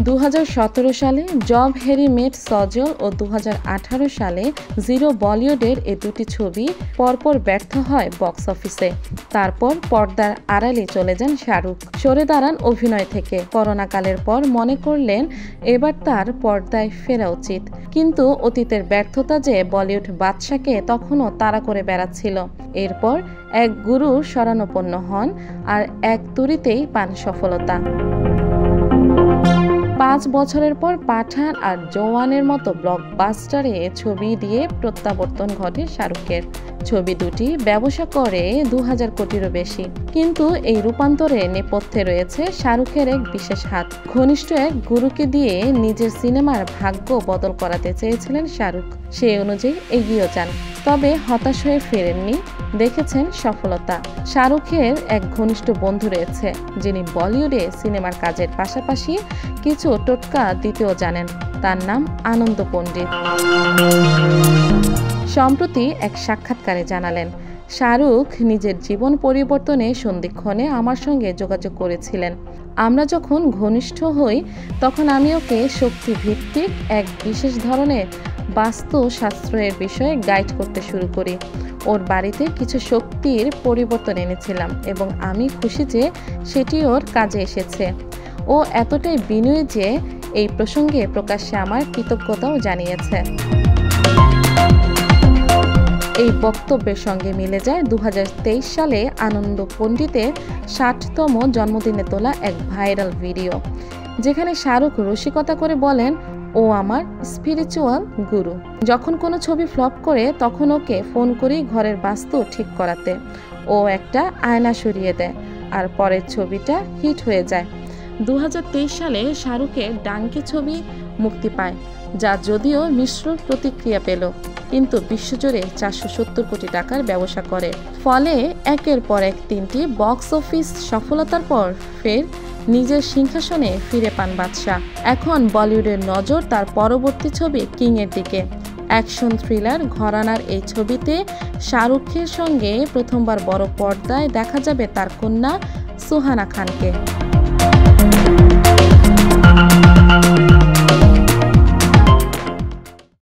2017 সালে job Harry মেট সজল ও 2018 সালে zero বলিউডের এই দুটি ছবি পরপর ব্যর্থ হয় বক্স অফিসে। তারপর পর্দার আড়ালে চলে যান শাহরুখ, সরে দাঁড়ান অভিনয় থেকে। করোনাকালের পর মনে করলেন এবার তার পর্দায় ফেরা উচিত, কিন্তু অতীতের ব্যর্থতা যে বলিউড বাদশাকে তখনও তাড়া করে বেড়াচ্ছিল। এরপর এক গুরুর শরণাপন্ন হন আর এক তুড়িতেই পান সফলতা। 5 বছরের পর পাঠান আর জওয়ানের মতো ব্লকবাস্টারে ছবি দিয়ে প্রত্যাবর্তন ঘটে শাহরুখের। ছবি দুটি ব্যবসা করে 2000 কোটিরও বেশি। কিন্তু এই রূপান্তরে নেপথ্যে রয়েছে শাহরুখের এক বিশেষ হাত। ঘনিষ্ঠ এক গুরুকে দিয়ে নিজের সিনেমার ভাগ্য বদল করাতে চেয়েছিলেন শাহরুখ। সেই অনুযায়ী এগিয়ে যান, তবে হতাশ হয়ে ফেরেননি, দেখেছেন সফলতা। শাহরুখের এক ঘনিষ্ঠ বন্ধু রয়েছে যিনি বলিউডে সিনেমার কাজের পাশাপাশি কিছু টোটকা দিতেও জানেন। তার নাম আনন্দ পণ্ডিত। সম্প্রতি এক সাক্ষাৎকারে জানালেন, শাহরুখ নিজের জীবন পরিবর্তনে সন্ধিক্ষণে আমার সঙ্গে যোগাযোগ করেছিলেন। আমরা যখন ঘনিষ্ঠ হই তখন আমি ওকে শক্তিভিত্তিক এক বিশেষ ধরনের বাস্তুশাস্ত্রের বিষয়ে গাইড করতে শুরু করি। ওর বাড়িতে কিছু শক্তির পরিবর্তন এনেছিলাম এবং আমি খুশি যে সেটি ওর কাজে এসেছে। ও এতটাই বিনয়ী যে এই প্রসঙ্গে প্রকাশ্যে আমার কৃতজ্ঞতাও জানিয়েছে। এই বক্তব্যের সঙ্গে মিলে যায় 2023 সালে আনন্দ পণ্ডিতের 60তম জন্মদিনে তোলা এক ভাইরাল ভিডিও, যেখানে শাহরুখ রসিকতা করে বলেন, ও আমার স্পিরিচুয়াল গুরু। যখন কোনো ছবি ফ্লপ করে তখন ওকে ফোন করি ঘরের বাস্তু ঠিক করাতে। ও একটা আয়না সরিয়ে দেয় আর পরের ছবিটা হিট হয়ে যায়। 2023 সালে শাহরুখের ডাঙ্কি ছবি মুক্তি পায়, যা যদিও মিশ্র প্রতিক্রিয়া পেল, কিন্তু বিশ্বজুড়ে 470 কোটি টাকার ব্যবসা করে। ফলে একের পর এক 3টি বক্স অফিস সফলতার পর ফের নিজের সিংহাসনে ফিরে পান বাদশা। এখন বলিউডের নজর তার পরবর্তী ছবি কিং এর দিকে। অ্যাকশন থ্রিলার ঘরানার এই ছবিতে শাহরুখের সঙ্গে প্রথমবার বড় পর্দায় দেখা যাবে তার কন্যা সুহানা খানকে।